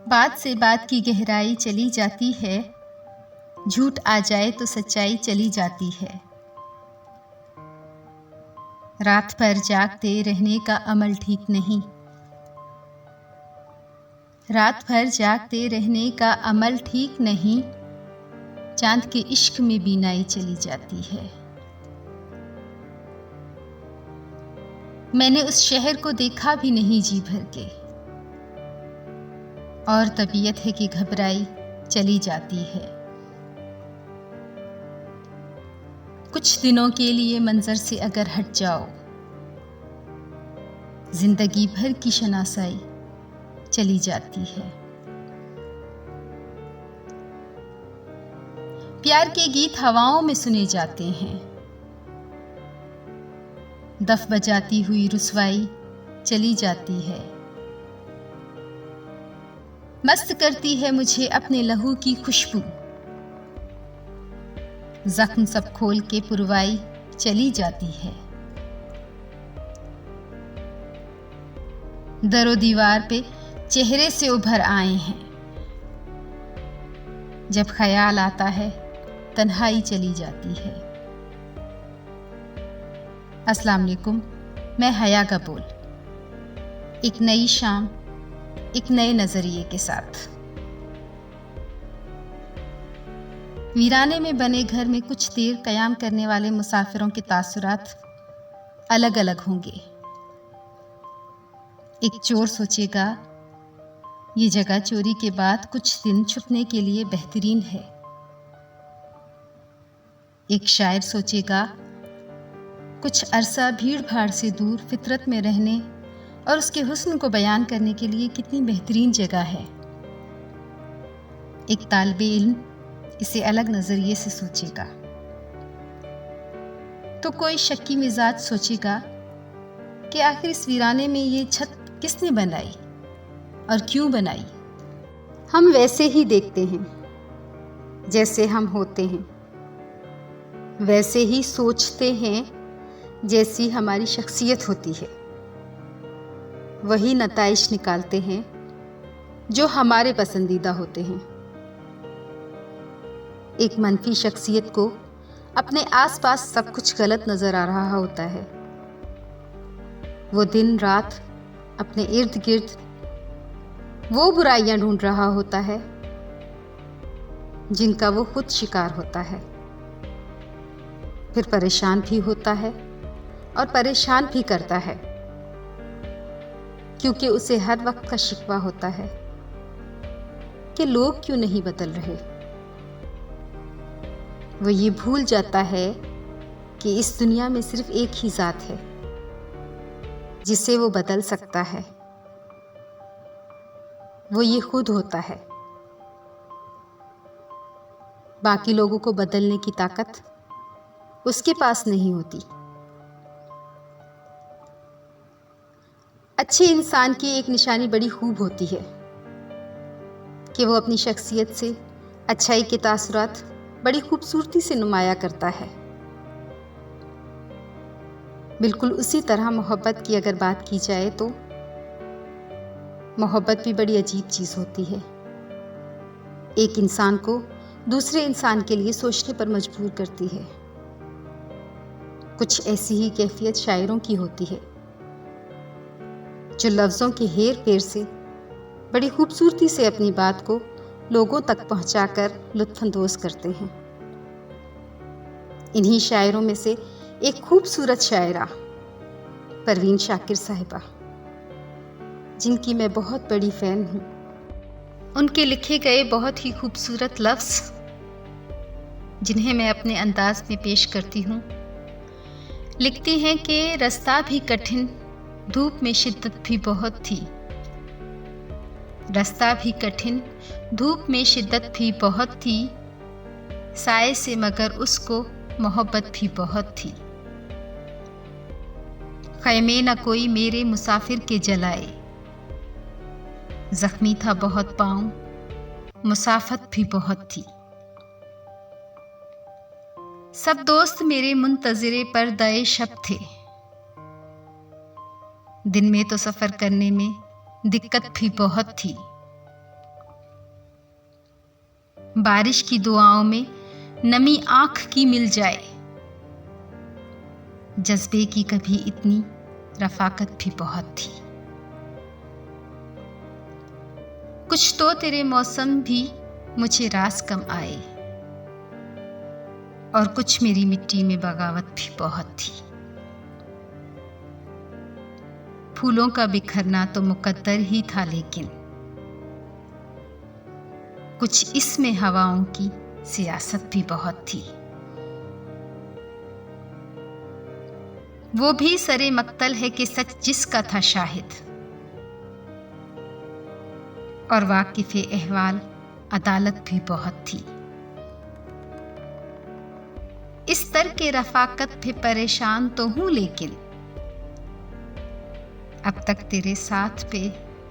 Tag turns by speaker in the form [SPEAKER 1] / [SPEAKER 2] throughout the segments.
[SPEAKER 1] बात से बात की गहराई चली जाती है, झूठ आ जाए तो सच्चाई चली जाती है। रात भर जागते रहने का अमल ठीक नहीं, रात भर जागते रहने का अमल ठीक नहीं। चांद के इश्क में बीनाई चली जाती है। मैंने उस शहर को देखा भी नहीं जी भर के, और तबीयत है कि घबराई चली जाती है। कुछ दिनों के लिए मंजर से अगर हट जाओ, जिंदगी भर की शनासाई चली जाती है। प्यार के गीत हवाओं में सुने जाते हैं, दफ बजाती हुई रुसवाई चली जाती है। मस्त करती है मुझे अपने लहू की खुशबू, जख्म सब खोल के पुरवाई चली जाती है। दरो दीवार पे चेहरे से उभर आए हैं, जब ख्याल आता है तन्हाई चली जाती है। अस्सलाम वालेकुम, मैं हया कपूर, एक नई शाम एक नए नजरिए के साथ। वीराने में बने घर में कुछ देर कयाम करने वाले मुसाफिरों के तासुरात अलग अलग होंगे। एक चोर सोचेगा ये जगह चोरी के बाद कुछ दिन छुपने के लिए बेहतरीन है। एक शायर सोचेगा कुछ अरसा भीड़ भाड़ से दूर फितरत में रहने और उसके हुस्न को बयान करने के लिए कितनी बेहतरीन जगह है। एक तालिबे इल्म इसे अलग नजरिए से सोचेगा, तो कोई शक्की मिजाज सोचेगा कि आखिर इस वीराने में ये छत किसने बनाई और क्यों बनाई। हम वैसे ही देखते हैं जैसे हम होते हैं, वैसे ही सोचते हैं जैसी हमारी शख्सियत होती है। वही नताइज निकालते हैं जो हमारे पसंदीदा होते हैं। एक मनफी शख्सियत को अपने आसपास सब कुछ गलत नजर आ रहा होता है। वो दिन रात अपने इर्द गिर्द वो बुराइयां ढूंढ रहा होता है जिनका वो खुद शिकार होता है। फिर परेशान भी होता है और परेशान भी करता है, क्योंकि उसे हर वक्त का शिकवा होता है कि लोग क्यों नहीं बदल रहे। वो ये भूल जाता है कि इस दुनिया में सिर्फ एक ही ज़ात है जिसे वो बदल सकता है। वो ये खुद होता है। बाकी लोगों को बदलने की ताकत उसके पास नहीं होती। अच्छे इंसान की एक निशानी बड़ी खूब होती है कि वो अपनी शख्सियत से अच्छाई के तासुरात बड़ी खूबसूरती से नुमाया करता है। बिल्कुल उसी तरह मोहब्बत की अगर बात की जाए तो मोहब्बत भी बड़ी अजीब चीज़ होती है। एक इंसान को दूसरे इंसान के लिए सोचने पर मजबूर करती है। कुछ ऐसी ही कैफियत शायरों की होती है जो लफ्ज़ों के हेर फेर से बड़ी खूबसूरती से अपनी बात को लोगों तक पहुंचाकर लुत्फ़अंदोज़ करते हैं। इन्हीं शायरों में से एक खूबसूरत शायरा परवीन शाकिर साहिबा, जिनकी मैं बहुत बड़ी फ़ैन हूँ। उनके लिखे गए बहुत ही खूबसूरत लफ्ज़ जिन्हें मैं अपने अंदाज में पेश करती हूँ, लिखती हैं कि रास्ता भी कठिन, धूप में शिद्दत भी बहुत थी। रास्ता भी कठिन, धूप में शिद्दत भी बहुत थी। साए से मगर उसको मोहब्बत भी बहुत थी। खैमे न कोई मेरे मुसाफिर के जलाए, जख्मी था बहुत पाँव, मुसाफत भी बहुत थी। सब दोस्त मेरे मुंतज़िरे पर्दाए शब थे, दिन में तो सफ़र करने में दिक्कत भी बहुत थी। बारिश की दुआओं में नमी आँख की मिल जाए। जज्बे की कभी इतनी रफाकत भी बहुत थी। कुछ तो तेरे मौसम भी मुझे रास कम आए, और कुछ मेरी मिट्टी में बगावत भी बहुत थी। फूलों का बिखरना तो मुकद्दर ही था, लेकिन कुछ इसमें हवाओं की सियासत भी बहुत थी। वो भी सरे मक्तल है कि सच जिसका था शाहिद, और वाकिफ़े अहवाल अदालत भी बहुत थी। इस तर के रफाकत पे परेशान तो हूँ, लेकिन अब तक तेरे साथ पे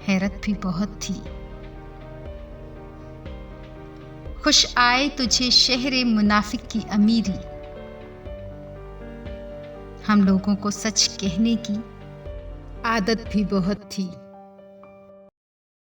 [SPEAKER 1] हैरत भी बहुत थी। खुश आए तुझे शहरे मुनाफिक की अमीरी, हम लोगों को सच कहने की आदत भी बहुत थी।